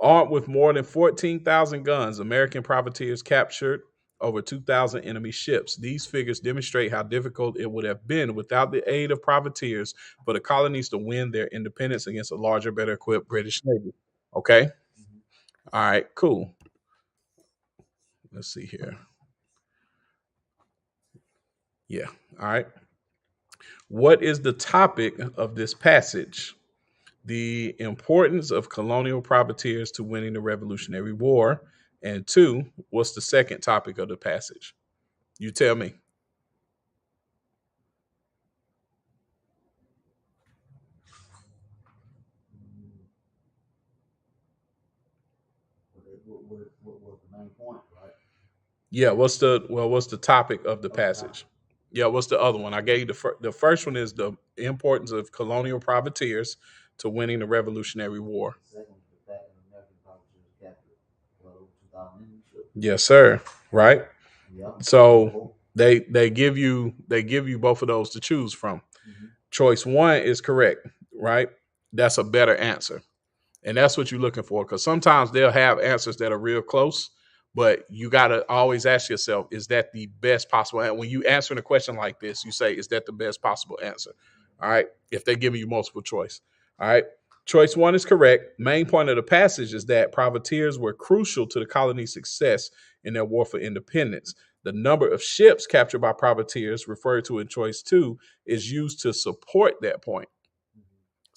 Armed with more than 14,000 guns, American privateers captured over 2,000 enemy ships. These figures demonstrate how difficult it would have been without the aid of privateers for the colonies to win their independence against a larger, better equipped British Navy. Okay. All right. Cool. Let's see here. Yeah. All right. What is the topic of this passage? The importance of colonial privateers to winning the Revolutionary War. And two, what's the second topic of the passage? You tell me. What was the main point, right? Yeah, what's the topic of the passage? Yeah, what's the other one? I gave you the first one is the importance of colonial privateers to winning the Revolutionary War. The second was the fact that American privateers captured well over 2,000 ships. Yes, sir. Right. Yep. So they give you both of those to choose from. Mm-hmm. Choice one is correct, right? That's a better answer. And that's what you're looking for. Because sometimes they'll have answers that are real close, but you got to always ask yourself, is that the best possible? And when you answer a question like this, you say, is that the best possible answer? All right. If they're giving you multiple choice. All right. Choice one is correct. Main point of the passage is that privateers were crucial to the colony's success in their war for independence. The number of ships captured by privateers, referred to in choice two, is used to support that point.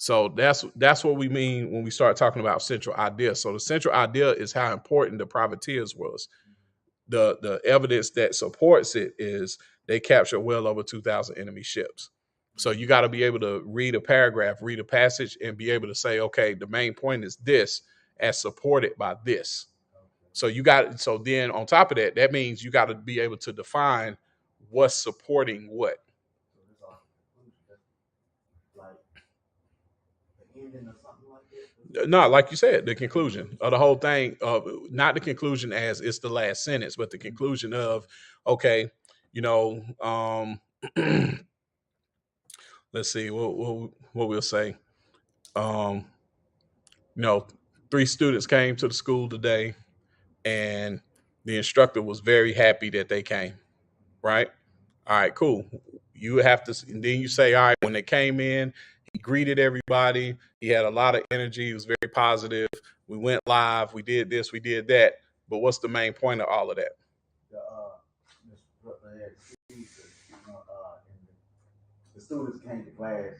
So that's what we mean when we start talking about central idea. So the central idea is how important the privateers was. The evidence that supports it is they captured well over 2,000 enemy ships. So you got to be able to read a paragraph, read a passage, and be able to say, okay, the main point is this, as supported by this. So then on top of that, that means you got to be able to define what's supporting what. So this are like the ending or something like that. No, like you said, the conclusion of the whole thing, not the conclusion as it's the last sentence, but the conclusion of, okay, you know, let's see what we'll say. Um, you know, 3 students came to the school today, and the instructor was very happy that they came. Right? All right, cool. You have to, and then you say, all right, when they came in, he greeted everybody. He had a lot of energy. He was very positive. We went live. We did this. We did that. But what's the main point of all of that? The what they had and the students came to class.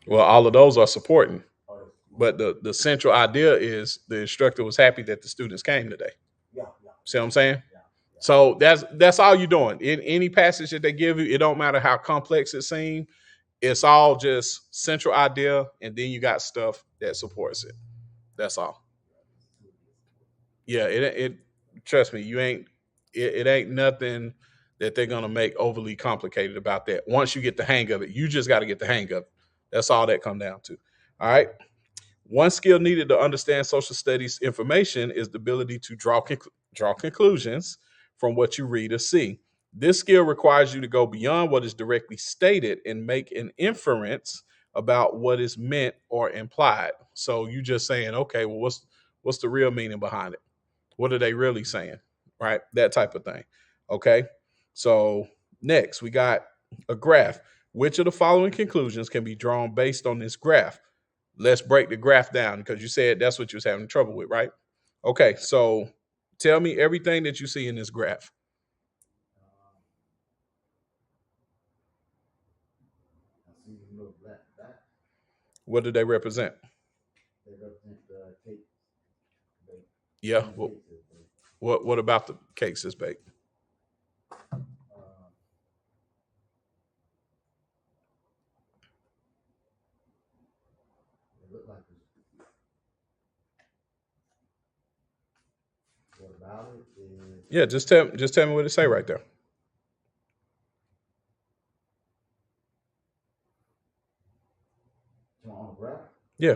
Well, all of those are supporting. Or, But the central idea is the instructor was happy that the students came today. yeah, See what I'm saying? yeah. So that's all you're doing. In any passage that they give you, it don't matter how complex it seems. It's all just central idea, and then you got stuff that supports it. That's all. Yeah, it trust me, you ain't it ain't nothing that they're gonna make overly complicated about that. Once you get the hang of it, you just got to get the hang of it. That's all that come down to. All right. One skill needed to understand social studies information is the ability to draw conclusions from what you read or see. This skill requires you to go beyond what is directly stated and make an inference about what is meant or implied. So you just saying, okay, well, what's the real meaning behind it? What are they really saying? Right? That type of thing. Okay. So next, we got a graph. Which of the following conclusions can be drawn based on this graph? Let's break the graph down because you said that's what you was having trouble with, right? Okay, so tell me everything that you see in this graph. I see the little black dot. What do they represent? They represent the cake. Yeah. What about the cakes is baked? It look like what about it is Yeah, just tell me what it say right there. on the graph. Yeah.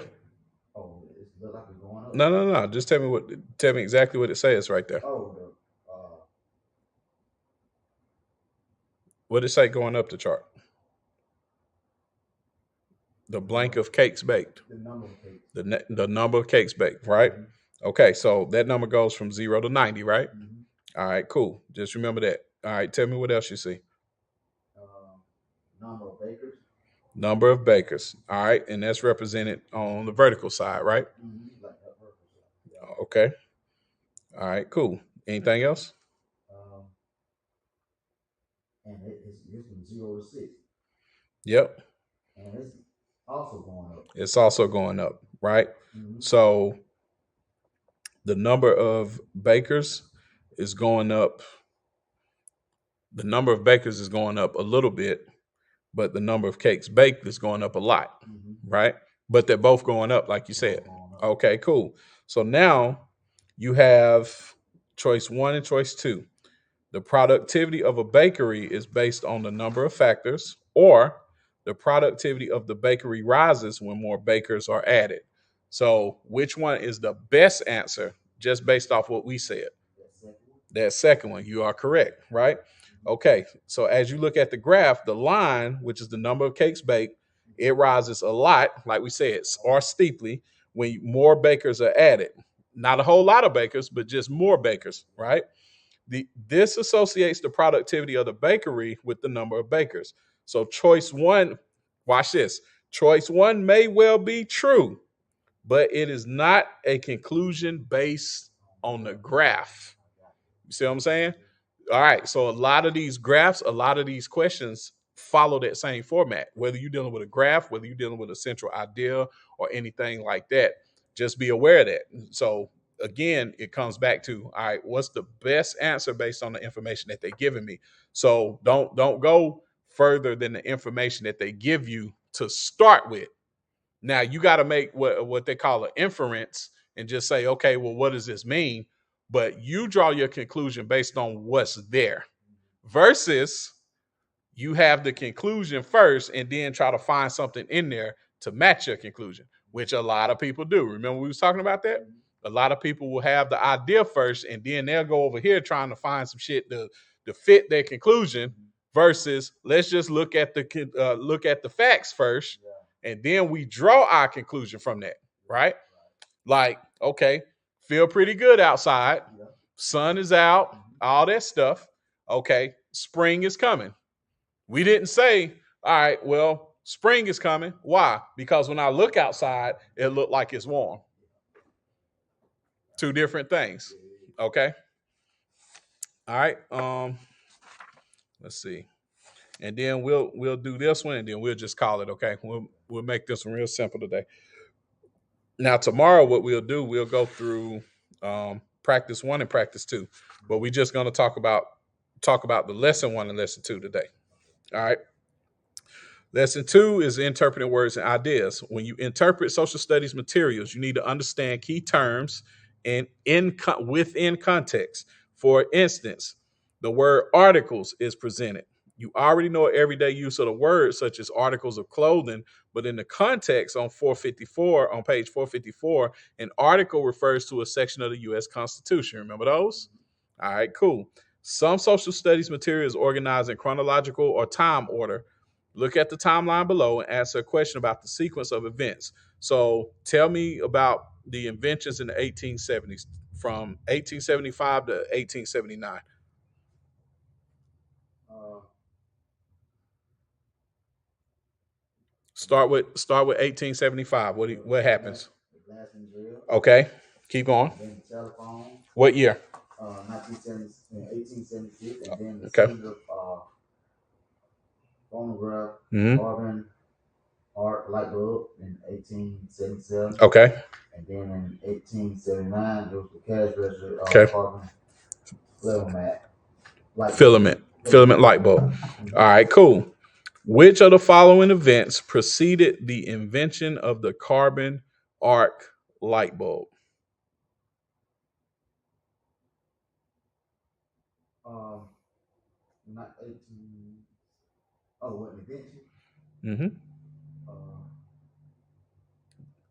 Oh, it look like it's going up. No. Just tell me exactly what it says right there. Oh, What did it say going up the chart? The blank of cakes baked. the number of cakes. The number of cakes baked, right? Mhm. Okay, so that number goes from 0 to 90, right? Mm-hmm. All right, cool. Just remember that. All right, tell me what else you see. Uh, Number of bakers. Number of bakers. All right, and that's represented on the vertical side, right? Mm-hmm. Like that vertical side. Yeah. Okay. All right, cool. Anything else? Um, and it's from 0 to 6, Yep. and it's also going up. It's also going up, right? Mm-hmm. So the number of bakers is going up. The number of bakers is going up a little bit, but the number of cakes baked is going up a lot, right? But they're both going up, like you said. Okay, cool. So now you have choice one and choice two. The productivity of a bakery is based on the number of factors, or the productivity of the bakery rises when more bakers are added. So, which one is the best answer just based off what we said? That second one, you are correct, right? Okay, so as you look at the graph, the line, which is the number of cakes baked, it rises a lot, like we said, or steeply when more bakers are added. Not a whole lot of bakers, but just more bakers, right? This associates the productivity of the bakery with the number of bakers. So choice one, watch this. Choice one may well be true, but it is not a conclusion based on the graph. You see what I'm saying? All right. So a lot of these graphs, a lot of these questions follow that same format. Whether you're dealing with a graph, whether you're dealing with a central idea or anything like that, just be aware of that. So again, it comes back to, all right, what's the best answer based on the information that they're giving me? So don't go further than the information that they give you to start with. Now you got to make what they call an inference and just say, okay, well, what does this mean? But you draw your conclusion based on what's there versus you have the conclusion first and then try to find something in there to match your conclusion, which a lot of people do. Remember we was talking about that? A lot of people will have the idea first and then they'll go over here trying to find some shit to fit their conclusion versus let's just look at the facts first and then we draw our conclusion from that, right? Like, okay, feel pretty good outside. Sun is out, all that stuff. Okay, spring is coming. We didn't say, all right, well, spring is coming. Why? Because when I look outside, it looked like it's warm. Two different things. Okay. All right. Let's see. And then we'll do this one and then we'll just call it, okay? We'll make this one real simple today. Now tomorrow, what we'll do, we'll go through practice one and practice two, but we're just going to talk about the lesson one and lesson two today. All right. Lesson two is interpreting words and ideas. When you interpret social studies materials, you need to understand key terms and within context. For instance, the word articles is presented. You already know everyday use of the word, such as articles of clothing, but in the context on 454, on page 454, an article refers to a section of the U.S. Constitution. Remember those? All right, cool. Some social studies material is organized in chronological or time order. Look at the timeline below and answer a question about the sequence of events. So tell me about the inventions in the 1870s from 1875 to 1879. Uh, Start with 1875. What happens? the glass and drill. Okay, keep going. Then the telephone. What year? 1876, and then the Okay. cylinder phonograph, Mhm. carbon art light bulb in 1877. Okay. And then in 1879, there was the cash register Okay. carbon filament Filament light bulb. All right, cool. Which of the following events preceded the invention of the carbon arc light bulb? Not 18. Oh, what invention? Mm-hmm. Uh,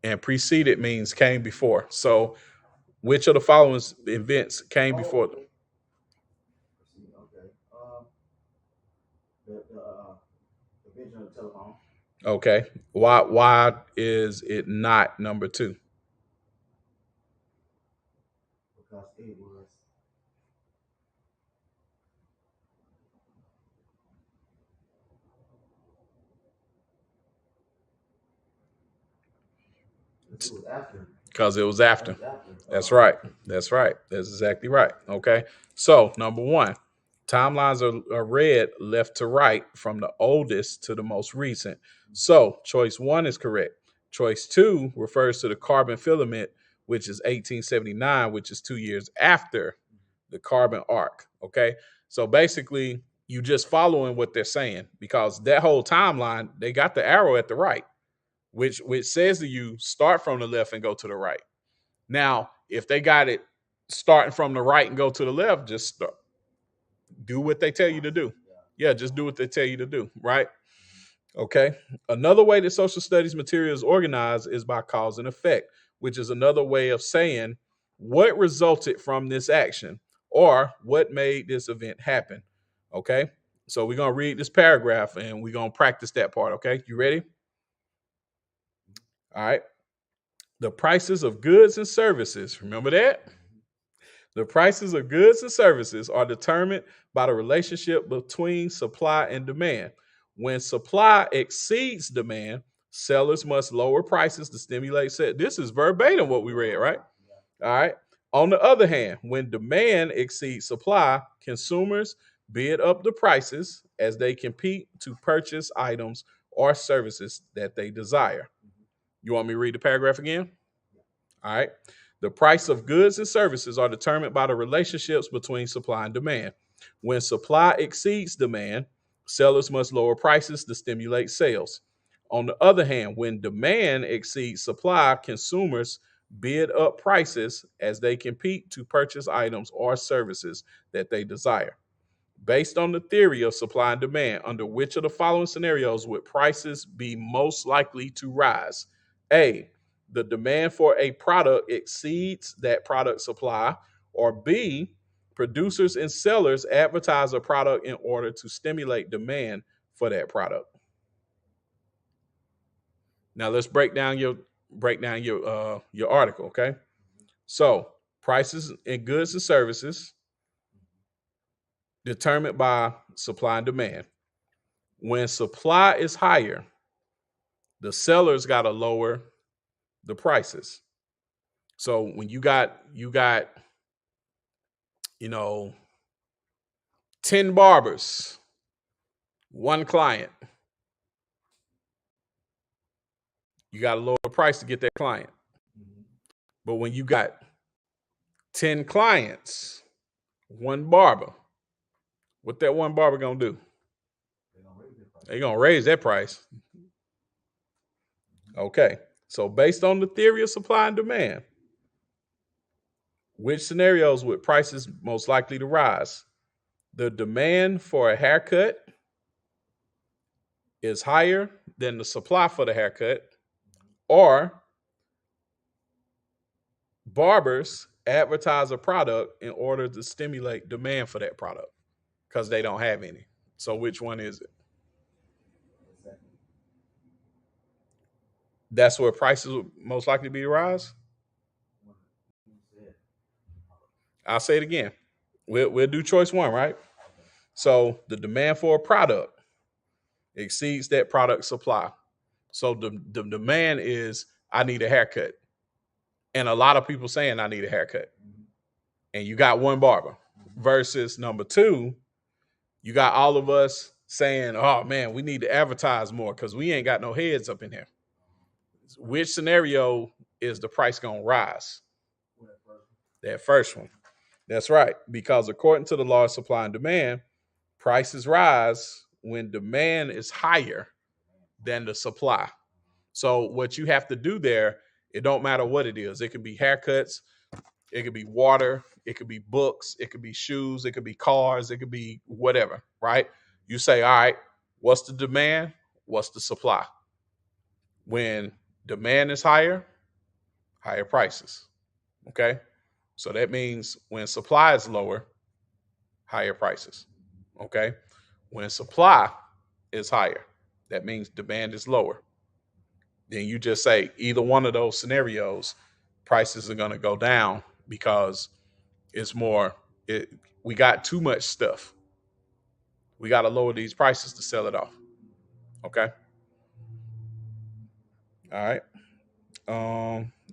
And preceded means came before. So, which of the following events came before them? okay. Okay. The invention of the telephone. Okay. Why is it not number two? because it was. It was after. Because it was That after. was after. That's right. That's right. That's exactly right. Okay. So, number one, timelines are read left to right from the oldest to the most recent. So, choice one is correct. Choice two refers to the carbon filament, which is 1879, which is 2 years after the carbon arc. Okay. So, basically, you just following what they're saying because that whole timeline, they got the arrow at the right, which says to you start from the left and go to the right. Now, if they got it starting from the right and go to the left, just do what they tell you to do. Yeah, just do what they tell you to do, right? Okay. Another way that social studies material is organized is by cause and effect, which is another way of saying what resulted from this action or what made this event happen. Okay. So we're going to read this paragraph and we're going to practice that part. Okay. You ready? All right. The prices of goods and services, remember that? The prices of goods and services are determined by the relationship between supply and demand. When supply exceeds demand, sellers must lower prices to stimulate sales. This is verbatim what we read, right? All right. On the other hand, when demand exceeds supply, consumers bid up the prices as they compete to purchase items or services that they desire. You want me to read the paragraph again? All right. The price of goods and services are determined by the relationships between supply and demand. When supply exceeds demand, sellers must lower prices to stimulate sales. On the other hand, when demand exceeds supply, consumers bid up prices as they compete to purchase items or services that they desire. Based on the theory of supply and demand, under which of the following scenarios would prices be most likely to rise? A, the demand for a product exceeds that product supply, or B, producers and sellers advertise a product in order to stimulate demand for that product. Now let's break down your article, okay? So, prices in goods and services determined by supply and demand. When supply is higher, the sellers got to lower the prices. So when you got you know 10 barbers, one client, you got to lower the price to get that client. But when you got 10 clients, one barber, what that one barber going to do? They're going to raise that price. Okay. So based on the theory of supply and demand, which scenarios would prices most likely to rise? The demand for a haircut is higher than the supply for the haircut, or barbers advertise a product in order to stimulate demand for that product because they don't have any. So which one is it? That's where prices will most likely be to rise. I'll say it again. We'll do choice one, right? So the demand for a product exceeds that product supply. So the demand is I need a haircut. And a lot of people saying I need a haircut. And you got one barber versus number two, you got all of us saying, oh man, we need to advertise more because we ain't got no heads up in here. Which scenario is the price going to rise? That first one. That's right. Because according to the law of supply and demand, prices rise when demand is higher than the supply. So what you have to do there, it don't matter what it is. It could be haircuts, it could be water, it could be books, it could be shoes, it could be cars, it could be whatever, right? You say, all right, what's the demand? What's the supply? When demand is higher, higher prices. Okay. So that means when supply is lower, higher prices. Okay. When supply is higher, that means demand is lower. Then you just say either one of those scenarios, prices are going to go down because It's more, it, we got too much stuff. We got to lower these prices to sell it off. Okay. All right.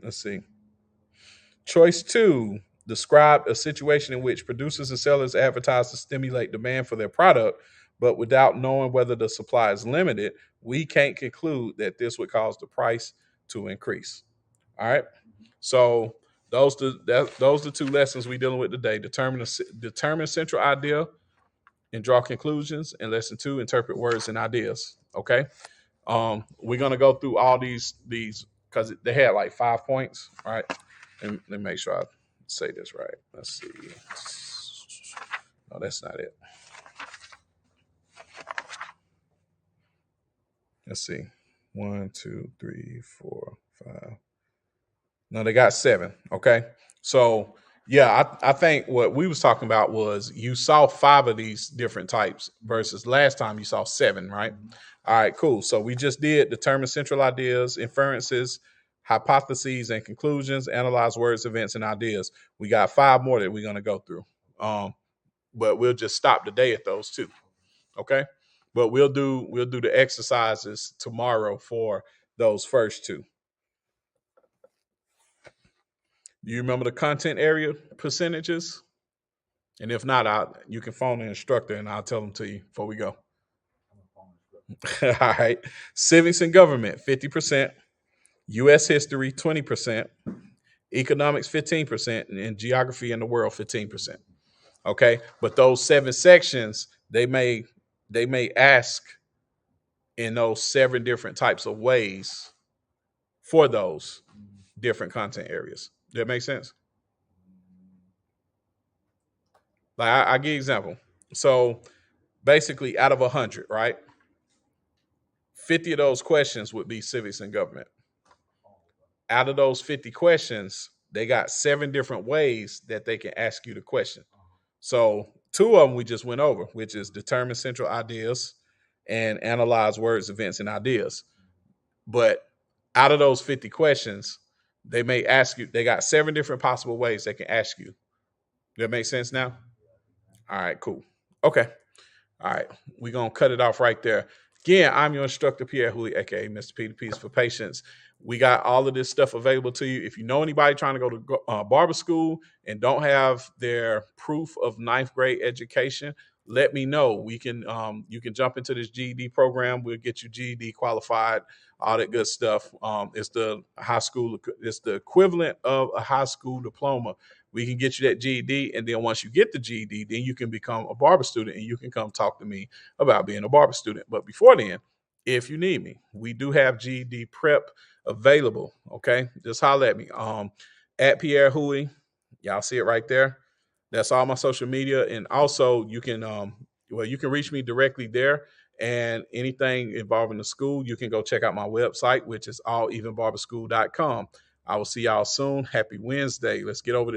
Let's see. Choice two, describe a situation in which producers and sellers advertise to stimulate demand for their product, but without knowing whether the supply is limited, we can't conclude that this would cause the price to increase. All right. So those the two lessons we're dealing with today. Determine central idea and draw conclusions. And lesson two, interpret words and ideas. Okay. We're gonna go through all these because they had like 5 points. All right. And let me make sure I say this right. Let's see. No, that's not it. Let's see. One, two, three, four, five. No, they got seven. Okay. So yeah, I think what we was talking about was you saw five of these different types versus last time you saw seven, right? All right, cool. So we just did determine central ideas, inferences, hypotheses, and conclusions, analyze words, events, and ideas. We got five more that we're gonna go through. But we'll just stop today at those two. Okay. But we'll do the exercises tomorrow for those first two. Do you remember the content area percentages? And if not, you can phone the instructor and I'll tell them to you before we go. All right. Civics and government, 50%. U.S. history, 20%. Economics, 15%. And geography and the world, 15%. Okay. But those seven sections, they may ask in those seven different types of ways for those different content areas. Does that make sense? Like I give you an example. So basically, out of 100, right? 50 of those questions would be civics and government. Out of those 50 questions, they got seven different ways that they can ask you the question. So two of them we just went over, which is determine central ideas and analyze words, events, and ideas. But out of those 50 questions, they may ask you, they got seven different possible ways they can ask you. Does that make sense now? All right, cool. Okay. All right, we're going to cut it off right there. Again, I'm your instructor, Pierre Hooley, aka Mr. P. P's for Patients. We got all of this stuff available to you. If you know anybody trying to go to barber school and don't have their proof of ninth grade education, let me know. We can you can jump into this GED program. We'll get you GED qualified, all that good stuff. It's the high school. It's the equivalent of a high school diploma. We can get you that GED, and then once you get the GED, then you can become a barber student, and you can come talk to me about being a barber student. But before then, if you need me, we do have GED Prep available. Okay, just holler at me. At Pierre Huey, y'all see it right there. That's all my social media, and also you can you can reach me directly there. And anything involving the school, you can go check out my website, which is allevenbarberschool.com. I will see y'all soon. Happy Wednesday. Let's get over this.